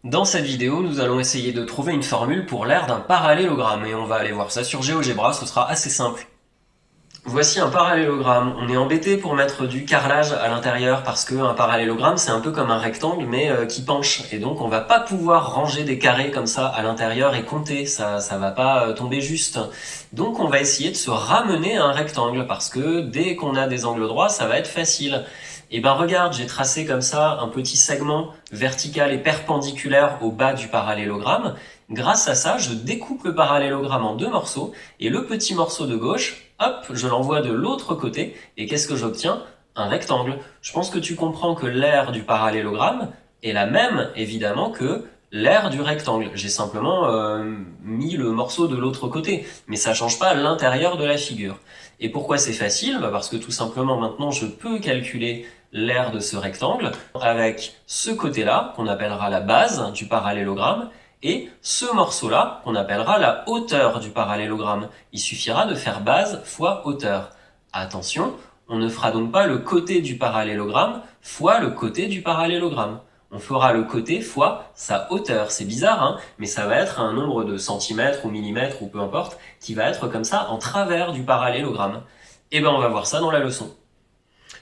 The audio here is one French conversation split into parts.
Dans cette vidéo, nous allons essayer de trouver une formule pour l'aire d'un parallélogramme et on va aller voir ça sur GeoGebra, ce sera assez simple. Voici un parallélogramme. On est embêté pour mettre du carrelage à l'intérieur parce qu'un parallélogramme c'est un peu comme un rectangle mais qui penche et donc on va pas pouvoir ranger des carrés comme ça à l'intérieur et compter, ça va pas tomber juste. Donc on va essayer de se ramener à un rectangle parce que dès qu'on a des angles droits ça va être facile. Et ben regarde, j'ai tracé comme ça un petit segment vertical et perpendiculaire au bas du parallélogramme. Grâce à ça, je découpe le parallélogramme en deux morceaux et le petit morceau de gauche, hop, je l'envoie de l'autre côté et qu'est-ce que j'obtiens? Un rectangle. Je pense que tu comprends que l'aire du parallélogramme est la même évidemment que l'aire du rectangle. J'ai simplement mis le morceau de l'autre côté, mais ça change pas l'intérieur de la figure. Et pourquoi c'est facile? Parce que tout simplement maintenant je peux calculer l'aire de ce rectangle avec ce côté-là qu'on appellera la base du parallélogramme et ce morceau-là qu'on appellera la hauteur du parallélogramme. Il suffira de faire base fois hauteur. Attention, on ne fera donc pas le côté du parallélogramme fois le côté du parallélogramme. On fera le côté fois sa hauteur. C'est bizarre, hein, mais ça va être un nombre de centimètres ou millimètres ou peu importe, qui va être comme ça en travers du parallélogramme. Et ben on va voir ça dans la leçon.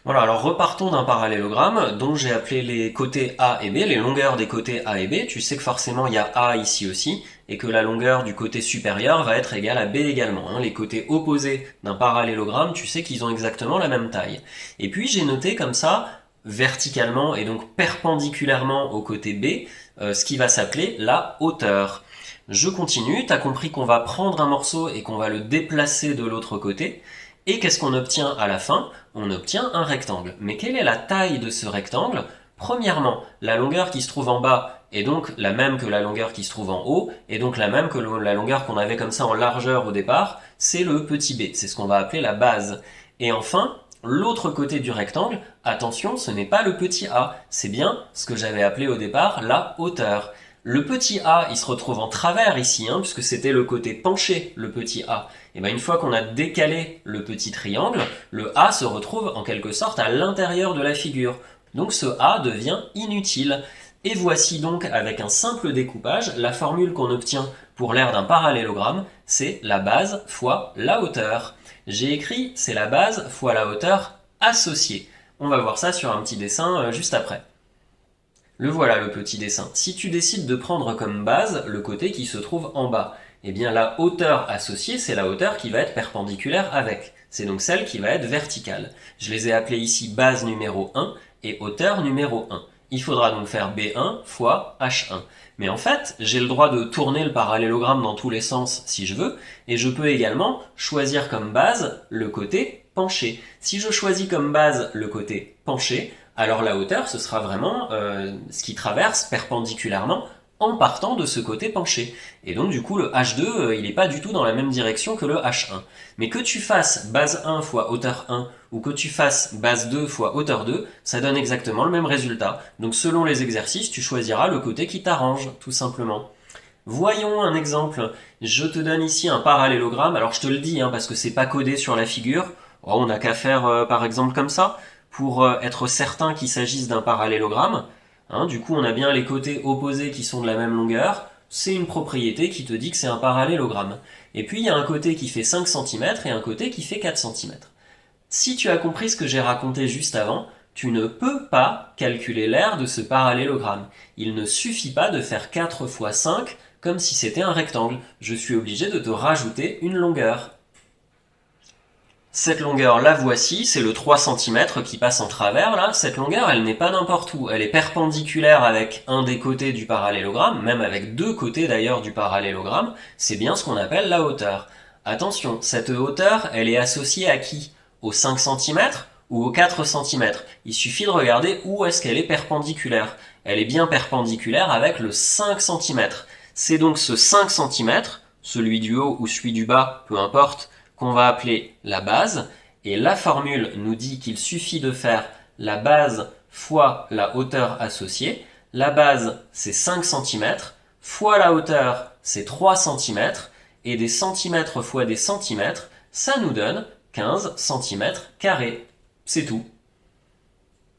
Voilà, alors repartons d'un parallélogramme dont j'ai appelé les côtés A et B, les longueurs des côtés A et B. Tu sais que forcément il y a A ici aussi, et que la longueur du côté supérieur va être égale à B également. Hein. Les côtés opposés d'un parallélogramme, tu sais qu'ils ont exactement la même taille. Et puis j'ai noté comme ça, verticalement et donc perpendiculairement au côté B, ce qui va s'appeler la hauteur. Je continue, tu as compris qu'on va prendre un morceau et qu'on va le déplacer de l'autre côté. Et qu'est-ce qu'on obtient à la fin? On obtient un rectangle. Mais quelle est la taille de ce rectangle? Premièrement, la longueur qui se trouve en bas est donc la même que la longueur qui se trouve en haut, et donc la même que la longueur qu'on avait comme ça en largeur au départ, c'est le petit b, c'est ce qu'on va appeler la base. Et enfin, l'autre côté du rectangle, attention, ce n'est pas le petit a, c'est bien ce que j'avais appelé au départ la hauteur. Le petit a, il se retrouve en travers ici, hein, puisque c'était le côté penché, le petit a. Et bien une fois qu'on a décalé le petit triangle, le a se retrouve en quelque sorte à l'intérieur de la figure. Donc ce a devient inutile. Et voici donc, avec un simple découpage, la formule qu'on obtient pour l'aire d'un parallélogramme, c'est la base fois la hauteur. J'ai écrit, c'est la base fois la hauteur associée. On va voir ça sur un petit dessin juste après. Le voilà le petit dessin. Si tu décides de prendre comme base le côté qui se trouve en bas, eh bien la hauteur associée, c'est la hauteur qui va être perpendiculaire avec. C'est donc celle qui va être verticale. Je les ai appelées ici base numéro 1 et hauteur numéro 1. Il faudra donc faire B1 fois H1. Mais en fait, j'ai le droit de tourner le parallélogramme dans tous les sens si je veux, et je peux également choisir comme base le côté penché. Si je choisis comme base le côté penché, alors la hauteur, ce sera vraiment ce qui traverse perpendiculairement en partant de ce côté penché. Et donc du coup le H2, il n'est pas du tout dans la même direction que le H1. Mais que tu fasses base 1 fois hauteur 1 ou que tu fasses base 2 fois hauteur 2, ça donne exactement le même résultat. Donc selon les exercices, tu choisiras le côté qui t'arrange, tout simplement. Voyons un exemple. Je te donne ici un parallélogramme. Alors je te le dis, hein, parce que c'est pas codé sur la figure. Oh, on n'a qu'à faire par exemple comme ça pour être certain qu'il s'agisse d'un parallélogramme. Hein, du coup, on a bien les côtés opposés qui sont de la même longueur. C'est une propriété qui te dit que c'est un parallélogramme. Et puis, il y a un côté qui fait 5 cm et un côté qui fait 4 cm. Si tu as compris ce que j'ai raconté juste avant, tu ne peux pas calculer l'aire de ce parallélogramme. Il ne suffit pas de faire 4 fois 5 comme si c'était un rectangle. Je suis obligé de te rajouter une longueur. Cette longueur, la voici, c'est le 3 cm qui passe en travers, là. Cette longueur, elle n'est pas n'importe où. Elle est perpendiculaire avec un des côtés du parallélogramme, même avec deux côtés d'ailleurs du parallélogramme. C'est bien ce qu'on appelle la hauteur. Attention, cette hauteur, elle est associée à qui? Aux 5 cm ou aux 4 cm? Il suffit de regarder où est-ce qu'elle est perpendiculaire. Elle est bien perpendiculaire avec le 5 cm. C'est donc ce 5 cm, celui du haut ou celui du bas, peu importe, qu'on va appeler la base, et la formule nous dit qu'il suffit de faire la base fois la hauteur associée. La base, c'est 5 cm, fois la hauteur, c'est 3 cm, et des centimètres fois des centimètres, ça nous donne 15 cm². C'est tout.